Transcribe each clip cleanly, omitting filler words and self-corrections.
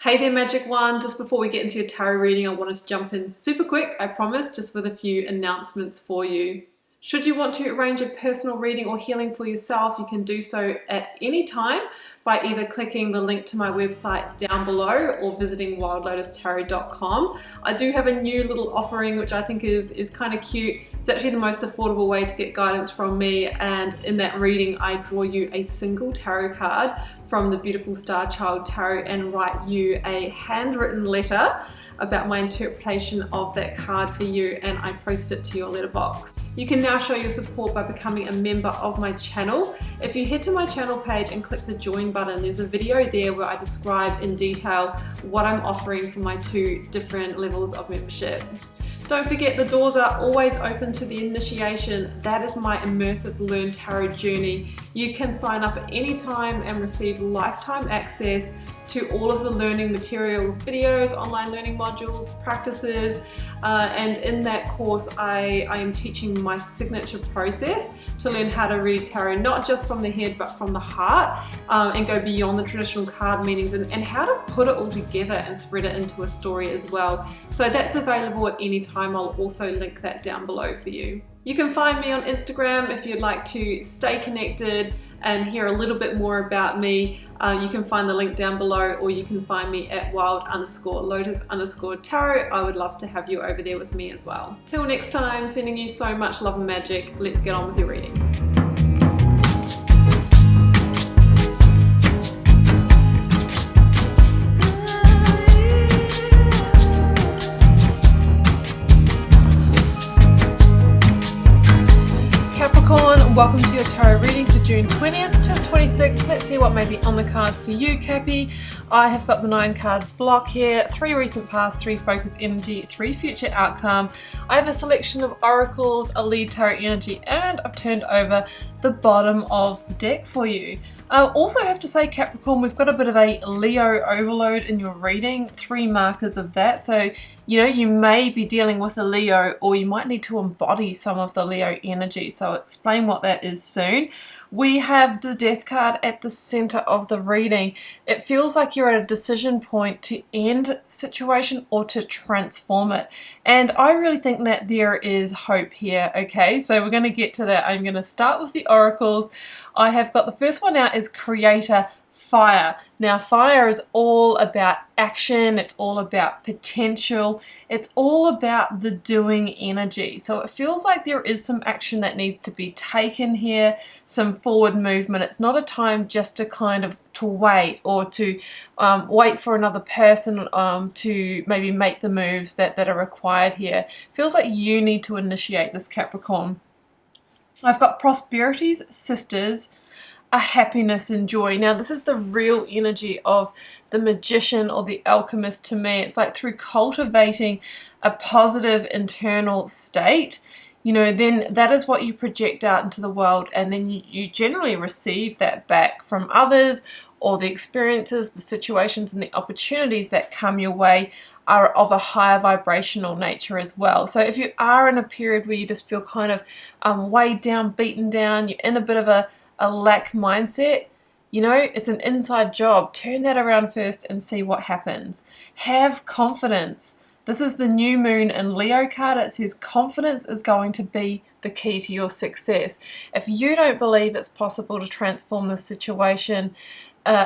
Hey there, Magic One. Just before we get into your tarot reading, I wanted to jump in super quick, I promise, just with a few announcements for you. Should you want to arrange a personal reading or healing for yourself, you can do so at any time by either clicking the link to my website down below or visiting wildlotustarot.com. I do have a new little offering which I think is kind of cute. It's actually the most affordable way to get guidance from me, and in that reading I draw you a single tarot card from the beautiful Star Child Tarot and write you a handwritten letter about my interpretation of that card for you, and I post it to your letterbox. You can now show your support by becoming a member of my channel. If you head to my channel page and click the join button, there's a video there where I describe in detail what I'm offering for my two different levels of membership. Don't forget, the doors are always open to the initiation. That is my immersive Learn Tarot journey. You can sign up at any time and receive lifetime access to all of the learning materials, videos, online learning modules, practices, and in that course I am teaching my signature process to learn how to read tarot, not just from the head but from the heart, and go beyond the traditional card meanings, and how to put it all together and thread it into a story as well. So that's available at any time. I'll also link that down below for you. You can find me on Instagram if you'd like to stay connected and hear a little bit more about me. You can find the link down below, or you can find me at wild_lotus_tarot. I would love to have you over there with me as well. Till next time, sending you so much love and magic. Let's get on with your reading. Welcome to your tarot reading for June 20th to 26th. Let's see what may be on the cards for you, Cappy. I have got the 9 card block here, 3 recent past, 3 focus energy, 3 future outcome. I have a selection of oracles, a lead tarot energy, and I've turned over the bottom of the deck for you. I also have to say, Capricorn, we've got a bit of a Leo overload in your reading, 3 markers of that. So, you know, you may be dealing with a Leo, or you might need to embody some of the Leo energy. So I'll explain what that is soon. We have the Death card at the center of the reading. It feels like you're at a decision point to end a situation or to transform it. And I really think that there is hope here, okay? So we're going to get to that. I'm going to start with the oracles. I have got the first one out is Creator Fire. Now, fire is all about action, it's all about potential, it's all about the doing energy. So it feels like there is some action that needs to be taken here, some forward movement. It's not a time just to kind of wait, or to wait for another person to maybe make the moves that are required here. It feels like you need to initiate this, Capricorn. I've got prosperities, sisters, a happiness and joy. Now, this is the real energy of the magician or the alchemist to me. It's like through cultivating a positive internal state, you know, then that is what you project out into the world, and then you generally receive that back from others, or the experiences, the situations, and the opportunities that come your way are of a higher vibrational nature as well. So if you are in a period where you just feel kind of weighed down, beaten down, you're in a bit of a lack mindset, you know, it's an inside job. Turn that around first and see what happens. Have confidence. This is the new moon in Leo card. It says confidence is going to be the key to your success. If you don't believe it's possible to transform this situation,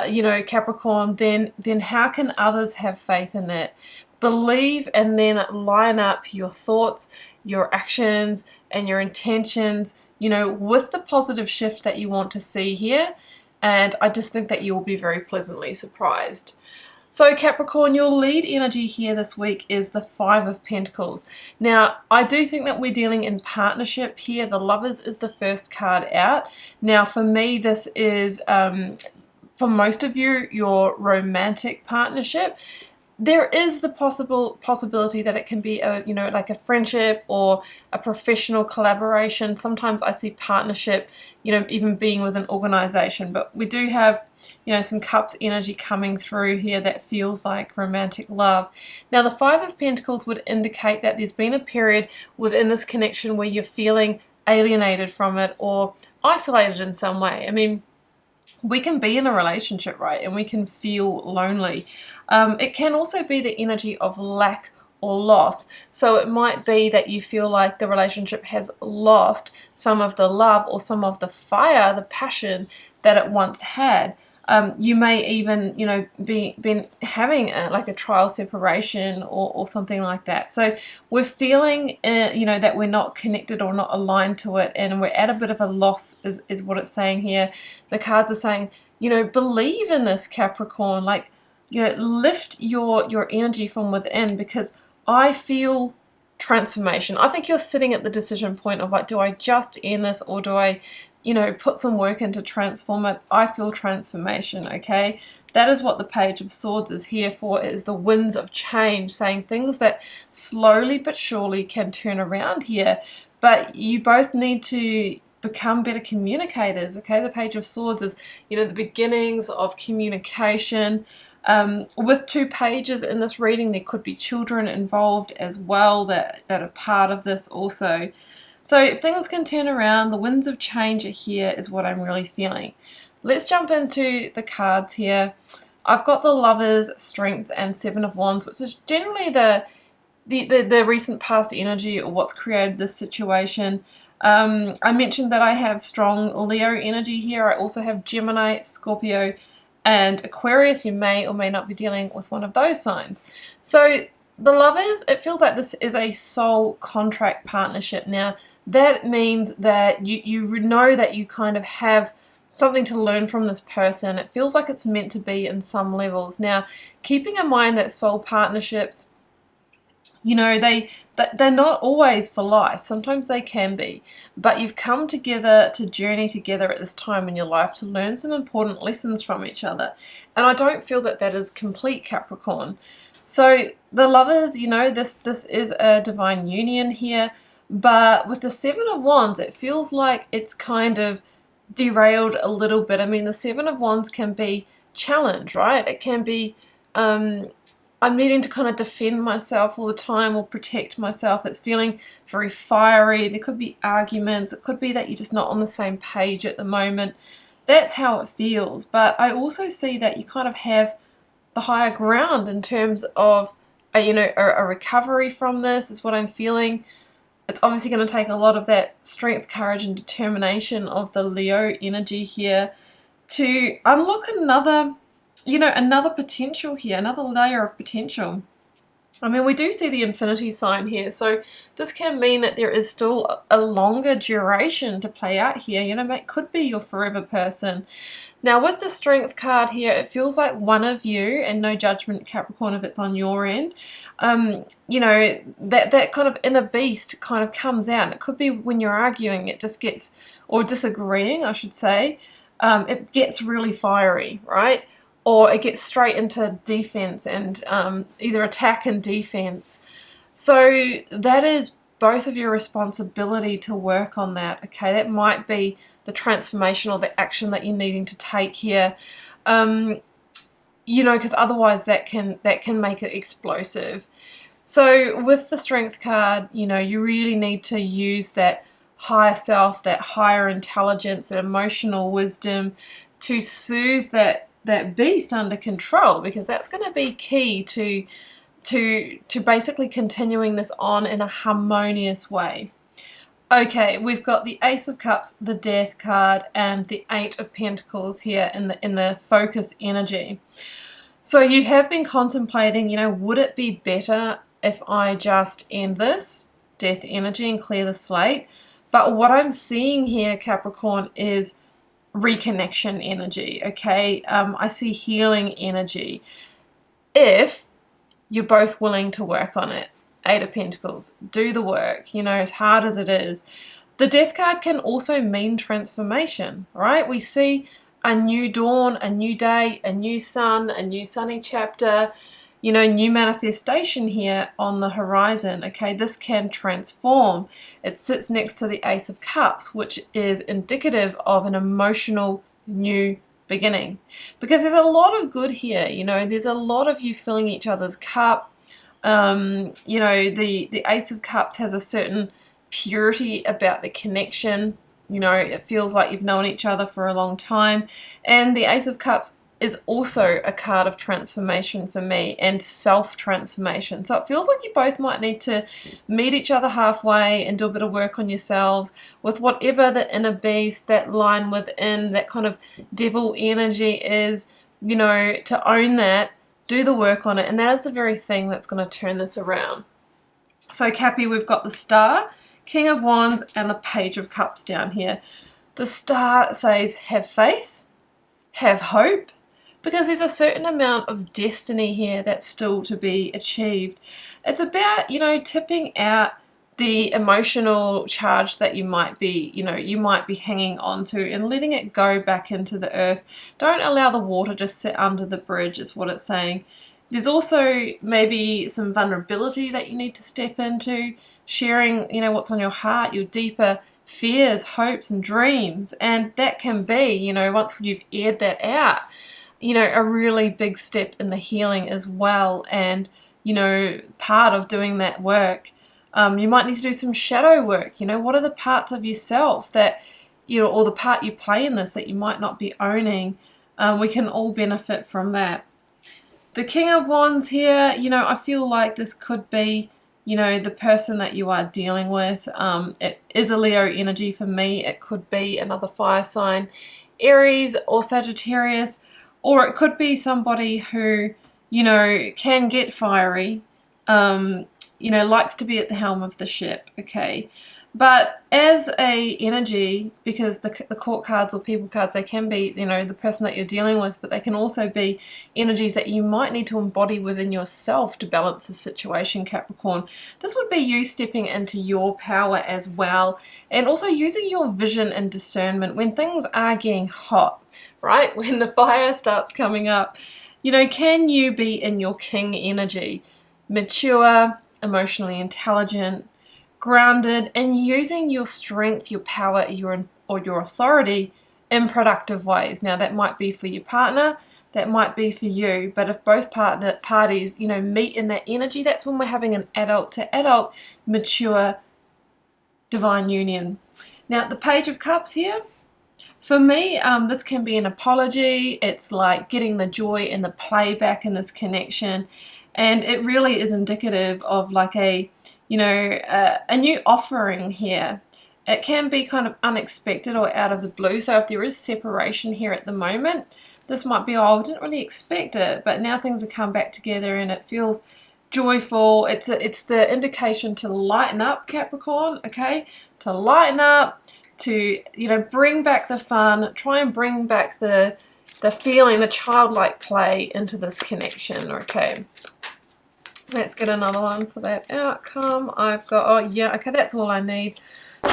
you know, Capricorn, then how can others have faith in it? Believe, and then line up your thoughts, your actions, and your intentions, you know, with the positive shift that you want to see here. And I just think that you will be very pleasantly surprised. So Capricorn, your lead energy here this week is the 5 of Pentacles. Now, I do think that we're dealing in partnership here. The Lovers is the first card out. Now, for me, this is, for most of you, your romantic partnership. There is the possibility that it can be a, you know, like a friendship or a professional collaboration. Sometimes I see partnership, you know, even being with an organization, but we do have, you know, some Cups energy coming through here that feels like romantic love. Now, the 5 of Pentacles would indicate that there's been a period within this connection where you're feeling alienated from it or isolated in some way. I mean, we can be in a relationship, right, and we can feel lonely. It can also be the energy of lack or loss. So it might be that you feel like the relationship has lost some of the love or some of the fire, the passion that it once had. You may even, been having like a trial separation or something like that. So we're feeling, that we're not connected or not aligned to it, and we're at a bit of a loss is what it's saying here. The cards are saying, believe in this, Capricorn. Like, lift your energy from within, because I feel transformation. I think you're sitting at the decision point of like, do I just end this, or do I put some work in to transform it? I feel transformation, okay? That is what the Page of Swords is here for, is the winds of change, saying things that slowly but surely can turn around here. But you both need to become better communicators, okay? The Page of Swords is, the beginnings of communication. With 2 pages in this reading, there could be children involved as well that are part of this also. So if things can turn around, the winds of change are here is what I'm really feeling. Let's jump into the cards here. I've got the Lovers, Strength, and 7 of Wands, which is generally the recent past energy or what's created this situation. I mentioned that I have strong Leo energy here. I also have Gemini, Scorpio, and Aquarius. You may or may not be dealing with one of those signs. So the Lovers, it feels like this is a soul contract partnership. Now, that means that you know that you kind of have something to learn from this person. It feels like it's meant to be in some levels. Now, keeping in mind that soul partnerships, they're not always for life. Sometimes they can be. But you've come together to journey together at this time in your life to learn some important lessons from each other. And I don't feel that that is complete, Capricorn. So the Lovers, this is a divine union here. But with the 7 of Wands, it feels like it's kind of derailed a little bit. I mean, the 7 of Wands can be challenge, right? It can be, I'm needing to kind of defend myself all the time or protect myself. It's feeling very fiery. There could be arguments. It could be that you're just not on the same page at the moment. That's how it feels. But I also see that you kind of have the higher ground in terms of, a recovery from this is what I'm feeling. It's obviously going to take a lot of that strength, courage, and determination of the Leo energy here to unlock another potential here, another layer of potential. I mean, we do see the infinity sign here, so this can mean that there is still a longer duration to play out here. It could be your forever person. Now, with the Strength card here, it feels like one of you, and no judgment, Capricorn, if it's on your end, that kind of inner beast kind of comes out. It could be when you're arguing, it just gets, or disagreeing, I should say, it gets really fiery, right? Or it gets straight into defense and either attack and defense. So that is both of your responsibility to work on that. Okay, that might be the transformation or the action that you're needing to take here. Because otherwise that can make it explosive. So with the Strength card, you really need to use that higher self, that higher intelligence, that emotional wisdom to soothe that beast under control, because that's going to be key to basically continuing this on in a harmonious way. Okay, we've got the Ace of Cups, the Death card, and the 8 of Pentacles here in the focus energy. So you have been contemplating, would it be better if I just end this Death energy and clear the slate? But what I'm seeing here, Capricorn, is reconnection energy, okay? I see healing energy if you're both willing to work on it. 8 of Pentacles, do the work, as hard as it is. The Death card can also mean transformation, right? We see a new dawn, a new day, a new sun, a new sunny chapter, new manifestation here on the horizon, okay? This can transform. It sits next to the Ace of Cups, which is indicative of an emotional new beginning. Because there's a lot of good here, there's a lot of you filling each other's cup. The Ace of Cups has a certain purity about the connection. You know, it feels like you've known each other for a long time. And the Ace of Cups is also a card of transformation for me, and self-transformation. So it feels like you both might need to meet each other halfway and do a bit of work on yourselves with whatever the inner beast, that line within, that kind of devil energy is, you know, to own that, do the work on it, and that is the very thing that's going to turn this around. So Cappy, we've got the Star, King of Wands, and the Page of Cups down here. The Star says have faith, have hope, because there's a certain amount of destiny here that's still to be achieved. It's about, you know, tipping out the emotional charge that you might be, you know, you might be hanging on to, and letting it go back into the earth. Don't allow the water to sit under the bridge, is what it's saying. There's also maybe some vulnerability that you need to step into, sharing, you know, what's on your heart, your deeper fears, hopes and dreams. And that can be, you know, once you've aired that out, you know, a really big step in the healing as well. And, you know, part of doing that work, you might need to do some shadow work. You know, what are the parts of yourself that, you know, or the part you play in this that you might not be owning? We can all benefit from that. The King of Wands here, you know, I feel like this could be, you know, the person that you are dealing with. It is a Leo energy for me. It could be another fire sign, Aries or Sagittarius. Or it could be somebody who, you know, can get fiery, you know, likes to be at the helm of the ship, okay? But as a energy, because the court cards or people cards, they can be, you know, the person that you're dealing with, but they can also be energies that you might need to embody within yourself to balance the situation, Capricorn. This would be you stepping into your power as well, and also using your vision and discernment when things are getting hot, right? When the fire starts coming up, you know, can you be in your king energy, mature, emotionally intelligent, grounded, and using your strength, your power, or your authority in productive ways. Now that might be for your partner, that might be for you, but if both parties, you know, meet in that energy, that's when we're having an adult to adult, mature, divine union. Now the Page of Cups here, for me, this can be an apology. It's like getting the joy and the play back in this connection, and it really is indicative of like a, you know, a new offering here. It can be kind of unexpected or out of the blue. So if there is separation here at the moment, this might be, oh, I didn't really expect it, but now things have come back together and it feels joyful. It's the indication to lighten up, Capricorn, okay? To lighten up, to, you know, bring back the fun, try and bring back the feeling, the childlike play into this connection, okay? Let's get another one for that outcome. I've got, oh yeah, okay, that's all I need.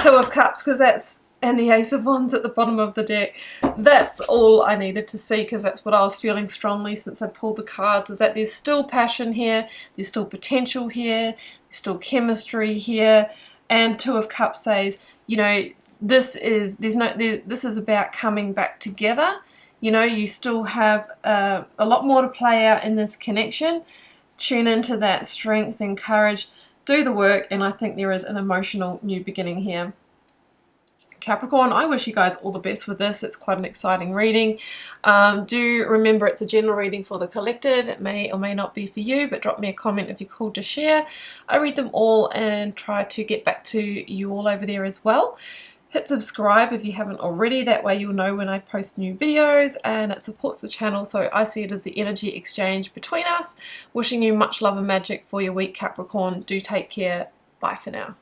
Two of Cups, because that's, and the Ace of Wands at the bottom of the deck. That's all I needed to see, because that's what I was feeling strongly since I pulled the cards, is that there's still passion here, there's still potential here, there's still chemistry here. And Two of Cups says, you know, this is about coming back together. You know, you still have a lot more to play out in this connection. Tune into that strength and courage, do the work, and I think there is an emotional new beginning here. Capricorn, I wish you guys all the best with this. It's quite an exciting reading. Do remember it's a general reading for the collective. It may or may not be for you, but drop me a comment if you're called to share. I read them all and try to get back to you all over there as well. Hit subscribe if you haven't already, that way you'll know when I post new videos, and it supports the channel, so I see it as the energy exchange between us. Wishing you much love and magic for your week, Capricorn. Do take care. Bye for now.